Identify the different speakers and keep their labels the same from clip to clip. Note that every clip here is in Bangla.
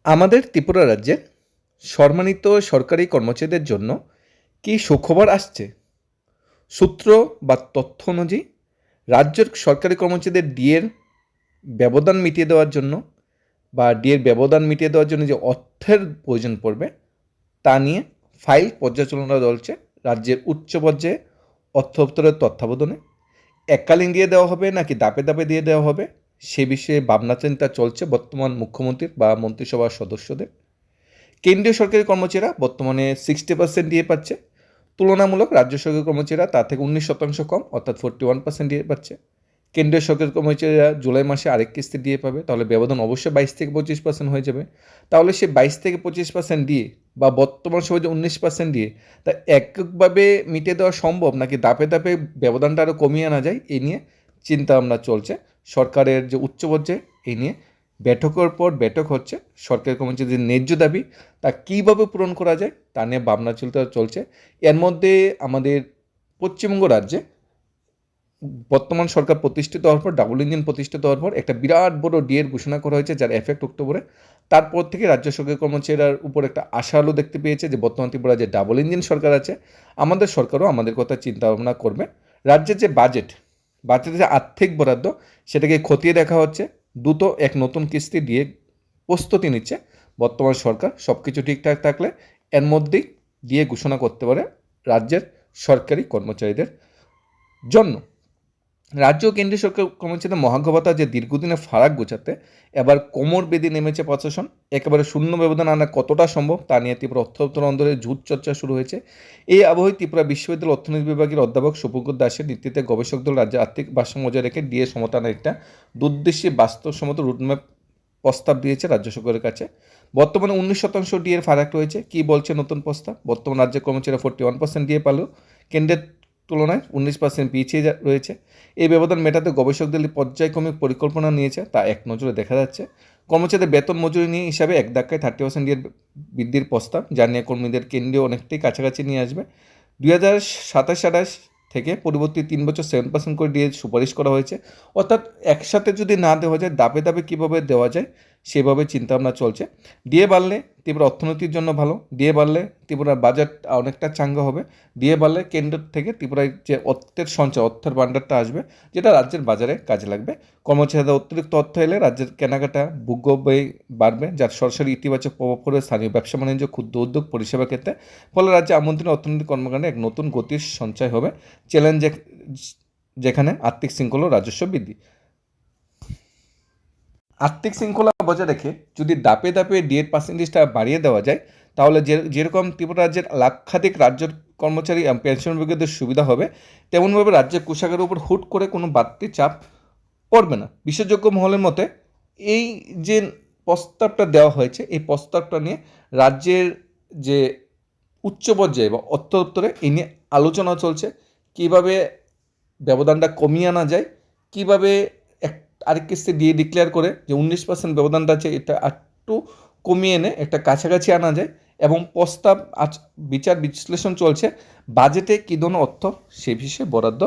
Speaker 1: আমাদের ত্রিপুরা রাজ্যের সম্মানিত সরকারি কর্মচারীদের জন্য কি সুখবর আসছে? সূত্র বা তথ্য অনুযায়ী রাজ্যের সরকারি কর্মচারীদের ডিএর ব্যবধান মিটিয়ে দেওয়ার জন্য বা ডিএর ব্যবধান মিটিয়ে দেওয়ার জন্য যে অর্থের প্রয়োজন পড়বে তা নিয়ে ফাইল পর্যালোচনা চলছে রাজ্যের উচ্চ পর্যায়ে অর্থ দপ্তরের তত্ত্বাবধানে। এককালীন দিয়ে দেওয়া হবে নাকি ধাপে ধাপে দিয়ে দেওয়া হবে সে বিষয়ে ভাবনা চিন্তা চলছে বর্তমান মুখ্যমন্ত্রীর বা মন্ত্রিসভার সদস্যদের। কেন্দ্রীয় সরকারি কর্মচারীরা বর্তমানে 60% দিয়ে পাচ্ছে, তুলনামূলক রাজ্য সরকারি কর্মচারীরা তার থেকে 19% কম অর্থাৎ 41% দিয়ে পাচ্ছে। কেন্দ্রীয় সরকারি কর্মচারীরা জুলাই মাসে আরেক কিস্তি দিয়ে পাবে, তাহলে ব্যবধান অবশ্যই 22 থেকে 25% হয়ে যাবে। তাহলে সে 22 থেকে 25% দিয়ে বা বর্তমান সময় যে 19% দিয়ে তা এককভাবে মিটিয়ে দেওয়া সম্ভব নাকি ধাপে ধাপে ব্যবধানটা আরও কমিয়ে আনা যায়, এই নিয়ে চিন্তা ভাবনা চলছে সরকারের যে উচ্চ পর্যায়ে। এই নিয়ে বৈঠকের পর বৈঠক হচ্ছে। সরকারি কর্মচারীদের ন্যায্য দাবি তা কীভাবে পূরণ করা যায় তা নিয়ে ভাবনা চিন্তা চলছে। এর মধ্যে আমাদের পশ্চিমবঙ্গ রাজ্যে বর্তমান সরকার প্রতিষ্ঠিত হওয়ার পর, ডাবল ইঞ্জিন প্রতিষ্ঠিত হওয়ার পর একটা বিরাট বড় ডিএর ঘোষণা করা হয়েছে, যার এফেক্ট অক্টোবরে। তারপর থেকে রাজ্য সরকারি কর্মচারীর উপর একটা আশা আলো দেখতে পেয়েছে যে বর্তমান ত্রিপুরা যে ডাবল ইঞ্জিন সরকার আছে, আমাদের সরকারও আমাদের কথা চিন্তা ভাবনা করবে। রাজ্যের যে বাজেটের যে আর্থিক বরাদ্দ সেটাকে খতিয়ে দেখা হচ্ছে। দ্রুত এক নতুন কিস্তি দিয়ে প্রস্তুতি নিচ্ছে বর্তমান সরকার। সব কিছু ঠিকঠাক থাকলে এর মধ্যেই দিয়ে ঘোষণা করতে পারে রাজ্যের সরকারি কর্মচারীদের জন্য। রাজ্য ও কেন্দ্রীয় সরকার কর্মচারীদের মহার্ঘ ভাতা যে দীর্ঘদিনের ফারাক গোছাতে এবার কোমর বেঁধে নেমেছে প্রশাসন। একেবারে শূন্য ব্যবধান আনা কতটা সম্ভব তা নিয়ে ত্রিপুরা অর্থ দপ্তর অন্দরে ঝুট চর্চা শুরু হয়েছে। এই আবহে ত্রিপুরা বিশ্ববিদ্যালয় অর্থনীতি বিভাগের অধ্যাপক সুপুকুর দাসের নেতৃত্বে গবেষক দল রাজ্যের আর্থিক ভারসাম্য বজায় রেখে ডিএ সমতানের একটা দুর্দেশী বাস্তবসম্মত রুটম্যাপ প্রস্তাব দিয়েছে রাজ্য সরকারের কাছে। বর্তমানে 19% ডিএর ফারাক রয়েছে। কি বলছে নতুন প্রস্তাব? বর্তমান রাজ্যের কর্মচারীরা 41% ডিএ পালেও কেন্দ্রের তুলনায় 19% পিছিয়ে রয়েছে। এই ব্যবধান মেটাতে গবেষকদের পর্যায়ক্রমিক পরিকল্পনা নিয়েছে, তা এক নজরে দেখা যাচ্ছে। কর্মচারীদের বেতন মজুরি নিয়ে হিসাবে এক ধাক্কায় 30% ডিএর বৃদ্ধির প্রস্তাব, যা নিয়ে কর্মীদের কেন্দ্রীয় অনেকটাই কাছাকাছি নিয়ে আসবে। 2027-28 থেকে পরবর্তী 3 বছর 7% করে ডিএ সুপারিশ করা হয়েছে। অর্থাৎ একসাথে যদি না দেওয়া যায়, ধাপে ধাপে কীভাবে দেওয়া যায় সেভাবে চিন্তাভাবনা চলছে। ডিএ বাড়লে ত্রিপুরা অর্থনীতির জন্য ভালো, ডিএ বাড়লে ত্রিপুরার বাজেট অনেকটা চাঙ্গা হবে, ডিএ বাড়লে কেন্দ্র থেকে ত্রিপুরায় যে অর্থের সঞ্চয়, অর্থের ভাণ্ডারটা আসবে যেটা রাজ্যের বাজারে কাজে লাগবে। কর্মচারীদের অতিরিক্ত অর্থ এলে রাজ্যের কেনাকাটা ব্যয় বাড়বে, যার সরাসরি ইতিবাচক প্রভাব পড়বে স্থানীয় ব্যবসা বাণিজ্য, ক্ষুদ্র উদ্যোগ, পরিষেবা ক্ষেত্রে। ফলে রাজ্যে আমন্ত্রণ অর্থনৈতিক কর্মকাণ্ডে এক নতুন গতির সঞ্চয় হবে। চ্যালেঞ্জ যেখানে আর্থিক শৃঙ্খলা ও রাজস্ব বৃদ্ধি। আর্থিক শৃঙ্খলা বজায় রেখে যদি ধাপে ধাপে ডিএর পার্সেন্টেজটা বাড়িয়ে দেওয়া যায়, তাহলে যেরকম ত্রিপুরা রাজ্যের লাক্ষাধিক রাজ্যের কর্মচারী পেনশনভোগীদের সুবিধা হবে, তেমনভাবে রাজ্যের কোষাগারের উপর হুট করে কোনো বাড়তি চাপ পড়বে না। বিশেষজ্ঞ মহলের মতে এই যে প্রস্তাবটা দেওয়া হয়েছে, এই প্রস্তাবটা নিয়ে রাজ্যের যে উচ্চ পর্যায়ে বা অর্থ দপ্তরে এই নিয়ে আলোচনা চলছে। কীভাবে ব্যবধানটা কমিয়ে আনা যায়, কীভাবে আরেক কিস্তি দিয়ে ডিক্লেয়ার করে যে 19% ব্যবধানটা আছে এটা একটু কমিয়ে এনে একটা কাছাকাছি আনা যায়। এবং প্রস্তাব বিচার বিশ্লেষণ চলছে বাজেটে কী ধরনের অর্থ সে বিষয়ে বরাদ্দ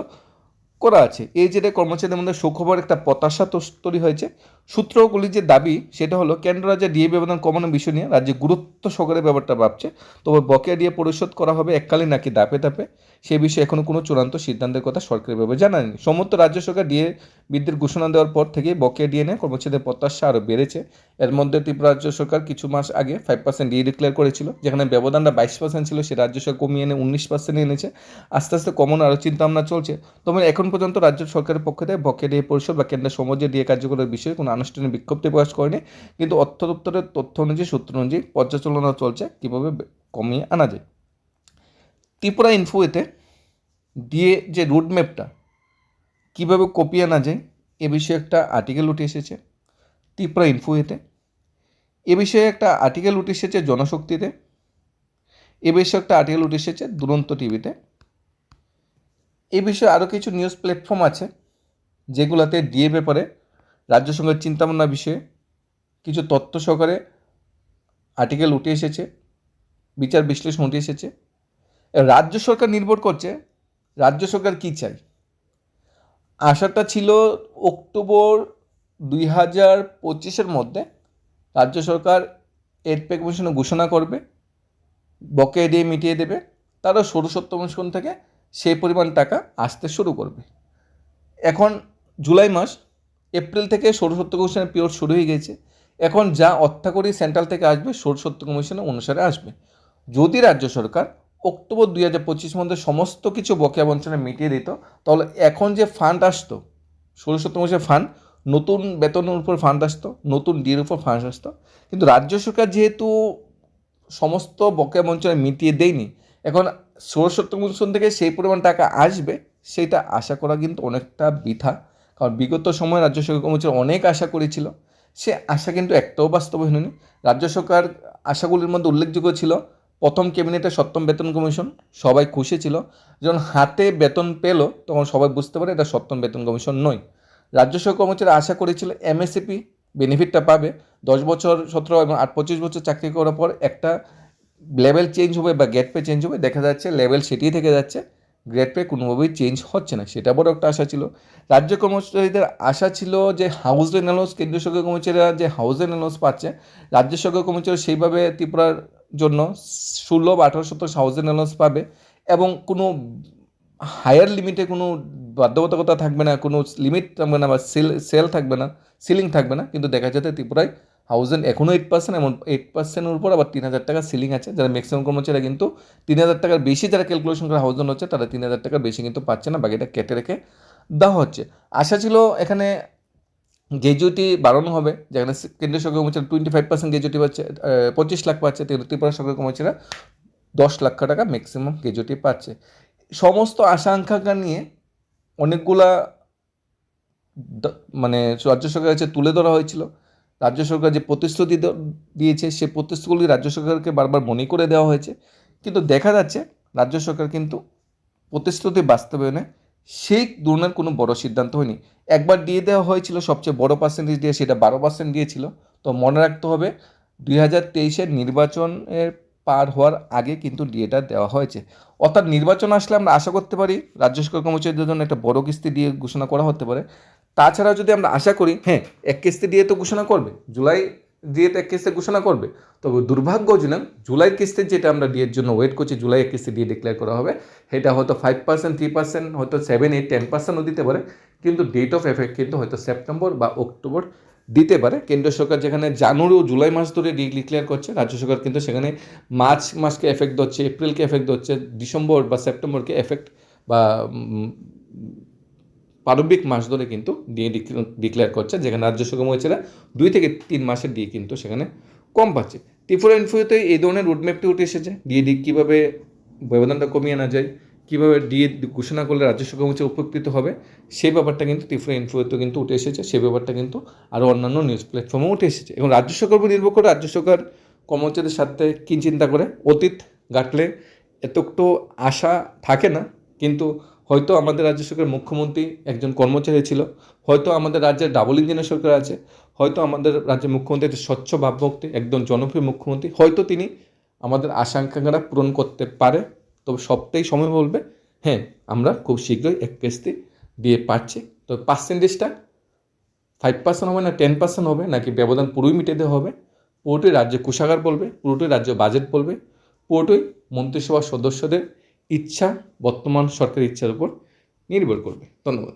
Speaker 1: করা আছে। এই যেটা কর্মচারীদের মধ্যে সুখবর একটা প্রত্যাশা তৈরি হয়েছে। সূত্রগুলির যে দাবি সেটা হলো কেন্দ্র রাজ্যে ডিএ ব্যবধান কমানোর বিষয় নিয়ে রাজ্যে গুরুত্ব সহকারে ব্যাপারটা ভাবছে। তবে বকেয়া ডিএ পরিশোধ করা হবে এককালীন নাকি ধাপে ধাপে সে বিষয়ে এখনও কোনো চূড়ান্ত সিদ্ধান্তের কথা সরকারিভাবে জানায়নি। সমস্ত রাজ্য সরকার ডিএ বৃদ্ধির ঘোষণা দেওয়ার পর থেকেই বকেয়া ডিএ নিয়ে কর্মচারীদের প্রত্যাশা আরও বেড়েছে। এর মধ্যে ত্রিপুরা রাজ্য সরকার কিছু মাস আগে 5% ডিএ ডিক্লেয়ার করেছিল, যেখানে ব্যবধানটা 22% ছিল, সে রাজ্য সরকার কমিয়ে এনে 19% এনেছে। আস্তে আস্তে কমানো আরও চিন্তাভাবনা চলছে। তবে এখন পর্যন্ত রাজ্য সরকারের পক্ষ থেকে বকেয়া ডিএ পরিশোধ বা কেন্দ্রের সমাজে ডিএ কার্যকরের বিষয়ে কোনো আনুষ্ঠানিক বিজ্ঞপ্তি প্রকাশ করেনি। কিন্তু অর্থ দপ্তরের তথ্য অনুযায়ী, সূত্র অনুযায়ী পর্যালোচনা চলছে কীভাবে কমিয়ে আনা যায়। ত্রিপুরা ইনফোতে ডিএ যে রুটম্যাপটা কীভাবে কপিয়ে আনা যায় এ বিষয়ে একটা আর্টিকেল উঠে এসেছে ত্রিপুরা ইনফোতে। এ বিষয়ে একটা আর্টিকেল উঠে এসেছে জনশক্তিতে। এ বিষয়ে একটা আর্টিকেল উঠে এসেছে দুরন্ত টিভিতে। এই বিষয়ে আরও কিছু নিউজ প্ল্যাটফর্ম আছে যেগুলোতে ডিএ ব্যাপারে রাজ্য সরকারের চিন্তাভাবনা বিষয়ে কিছু তথ্য সহকারে আর্টিকেল উঠে এসেছে, বিচার বিশ্লেষণ উঠে এসেছে। রাজ্য সরকার নির্ভর করছে রাজ্য সরকার কী চাই। আশাটা ছিল অক্টোবর 2025-এর মধ্যে রাজ্য সরকার এড পে কমিশনে ঘোষণা করবে, বকেয়া দিয়ে মিটিয়ে দেবে, তারও ষোড়শোত্তর কমিশন থেকে সেই পরিমাণ টাকা আসতে শুরু করবে। এখন জুলাই মাস, এপ্রিল থেকে ষোড়শোত্তর কমিশনের পিরিয়ড শুরু হয়ে গেছে। এখন যা অর্থাকড়ি সেন্ট্রাল থেকে আসবে ষোড়শোত্তর কমিশন অনুসারে আসবে। যদি রাজ্য সরকার অক্টোবর 2025 মধ্যে সমস্ত কিছু বকেয়া বঞ্চনা মিটিয়ে দিত, তাহলে এখন যে ফান্ড আসতো ষোড়শোত্তর কমিশনের ফান্ড, নতুন বেতনের উপর ফান্ড আসতো, নতুন ডির উপর ফান্ড আসতো। কিন্তু রাজ্য সরকার যেহেতু সমস্ত বকেয়া বঞ্চনা মিটিয়ে দেয়নি, এখন ষোড়শোত্তর কমিশন থেকে সেই পরিমাণ টাকা আসবে, সেটা আশা করা কিন্তু অনেকটা বৃথা। কারণ বিগত সময়ে রাজ্য সরকার কর্মচারী অনেক আশা করেছিল, সে আশা কিন্তু একটাও বাস্তবায়ন হয়নি। রাজ্য সরকার আশাগুলির মধ্যে উল্লেখযোগ্য ছিল প্রথম ক্যাবিনেটে সপ্তম বেতন কমিশন, সবাই খুশি ছিল। যখন হাতে বেতন পেল তখন সবাই বুঝতে পারে এটা সপ্তম বেতন কমিশন নয়। রাজ্য সরকার কর্মচারী আশা করেছিল এমএসএপি বেনিফিটটা পাবে, 10 বছর 17 এবং 25 বছর চাকরি করার পর একটা লেভেল চেঞ্জ হবে বা গ্রেড পে চেঞ্জ হবে। দেখা যাচ্ছে লেভেল সেটিই থেকে যাচ্ছে, গ্রেড পে কোনোভাবেই চেঞ্জ হচ্ছে না, সেটা বড় একটা আশা ছিল। রাজ্য কর্মচারীদের আশা ছিল যে হাউস রেন্ট অ্যালাউন্স, কেন্দ্রীয় সরকারি কর্মচারীরা যে হাউস রেন্ট অ্যালাউন্স পাচ্ছে, রাজ্য সরকারি কর্মচারী সেইভাবে ত্রিপুরার জন্য 16 বা 18 হাউস রেন্ট অ্যালাউন্স পাবে, এবং কোনো হায়ার লিমিটে কোনো বাধ্যবাধকতা থাকবে না, কোনো লিমিট থাকবে না বা সেল থাকবে না, সিলিং থাকবে না। কিন্তু দেখা যাচ্ছে ত্রিপুরায় হাউজেন এখনও 8%, এমন 8%-এর উপর আবার 3,000 টাকা সিলিং আছে। যারা ম্যাক্সিমাম কর্মচারীরা কিন্তু 3,000 টাকার বেশি যারা ক্যালকুলেশন করে হাউজেন হচ্ছে, তারা 3,000 টাকার বেশি কিন্তু পাচ্ছে না, বাকিটা কেটে রেখে দেওয়া হচ্ছে। আশা ছিল এখানে গ্র্যাজুইটি বাড়ানো হবে, যেখানে কেন্দ্রীয় সরকারি কর্মচারী 25% গ্র্যাজুইটি পাচ্ছে, 25 লাখ পাচ্ছে, ত্রিপুরা সরকারি কর্মচারীরা 10 লাখ টাকা ম্যাক্সিমাম গ্র্যাজুইটি পাচ্ছে। সমস্ত আশা আকাঙ্ক্ষা নিয়ে অনেকগুলা মানে রাজ্য সরকারের কাছে তুলে ধরা হয়েছিল। রাজ্য সরকার যে প্রতিশ্রুতি দিয়েছে, সে প্রতিশ্রুতিগুলি রাজ্য সরকারকে বারবার মনে করে দেওয়া হয়েছে। কিন্তু দেখা যাচ্ছে রাজ্য সরকার কিন্তু প্রতিশ্রুতি বাস্তবায়নে সেই ধরনের কোনো বড় সিদ্ধান্ত হয়নি। একবার দিয়ে দেওয়া হয়েছিল সবচেয়ে বড় পার্সেন্টেজ দিয়ে, সেটা 12% দিয়েছিল। তো মনে রাখতে হবে 2023-এর নির্বাচনের পার হওয়ার আগে কিন্তু ডিএটা দেওয়া হয়েছে। অর্থাৎ নির্বাচন আসলে আমরা আশা করতে পারি রাজ্য সরকার কর্মচারীদের জন্য একটা বড় কিস্তি দিয়ে ঘোষণা করা হতে পারে। তাছাড়া যদি আমরা আশা করি, হ্যাঁ, এক কিস্তি দিয়ে তো ঘোষণা করবে, জুলাই দিয়ে তো এক কিস্তি ঘোষণা করবে, তবে দুর্ভাগ্যজনক জুলাই কিস্তির যেটা আমরা ডিএর জন্য ওয়েট করছি, জুলাই এক কিস্তি দিয়ে ডিক্লেয়ার করা হবে, সেটা হয়তো 5%, 3%, হয়তো 7, 8, 10%ও দিতে পারে। কিন্তু ডেট অফ এফেক্ট কিন্তু হয়তো সেপ্টেম্বর বা অক্টোবর দিতে পারে। কেন্দ্র সরকার যেখানে জানুয়ারি ও জুলাই মাস ধরে ডিক্লেয়ার করছে, রাজ্য সরকার কিন্তু সেখানে মার্চ মাসকে এফেক্ট হচ্ছে, এপ্রিলকে এফেক্ট হচ্ছে, ডিসেম্বর বা সেপ্টেম্বরকে এফেক্ট বা প্রারম্ভিক মাস ধরে কিন্তু ডিএ ডিক্লেয়ার করছে, যেখানে রাজ্য সরকার কর্মচারীরা 2 থেকে 3 মাসের ডিএ কিন্তু সেখানে কম পাচ্ছে। ত্রিপুরা ইনফোতে এই ধরনের রোডম্যাপটি উঠে এসেছে, ডিএ কীভাবে ব্যবধানটা কমিয়ে আনা যায়, কীভাবে ডিএ ঘোষণা করলে রাজ্য সরকার কর্মচারী উপকৃত হবে, সেই ব্যাপারটা কিন্তু ত্রিপুরা ইনফোতে কিন্তু উঠে এসেছে। সেই ব্যাপারটা কিন্তু আরও অন্যান্য নিউজ প্ল্যাটফর্মেও উঠে এসেছে। এবং রাজ্য সরকার উপর নির্ভর করে রাজ্য সরকার কর্মচারীদের সাথে কী চিন্তা করে, অতীত ঘাটলে এতটুকু আশা থাকে না। কিন্তু হয়তো আমাদের রাজ্য সরকারের মুখ্যমন্ত্রী একজন কর্মচারী ছিল, হয়তো আমাদের রাজ্যের ডাবল ইঞ্জিনের সরকার আছে, হয়তো আমাদের রাজ্যের মুখ্যমন্ত্রী একটা স্বচ্ছ ভাবমূর্তি, একদম জনপ্রিয় মুখ্যমন্ত্রী, হয়তো তিনি আমাদের আশা আকাঙ্ক্ষাটা পূরণ করতে পারে। তবে সবটাই সময় বলবে। হ্যাঁ, আমরা খুব শীঘ্রই এক কিস্তি দিয়ে পাচ্ছি। তো পার্সেন্টেজটা 5% হবে না 10% হবে, নাকি ব্যবধান পুরোই মিটে দেওয়া হবে, পুরোটাই রাজ্য কোষাগার বলবে, পুরোটাই রাজ্য বাজেট বলবে, পুরোটাই মন্ত্রিসভার সদস্যদের ইচ্ছা, বর্তমান সরকারের ইচ্ছার উপর নির্ভর করবে। ধন্যবাদ।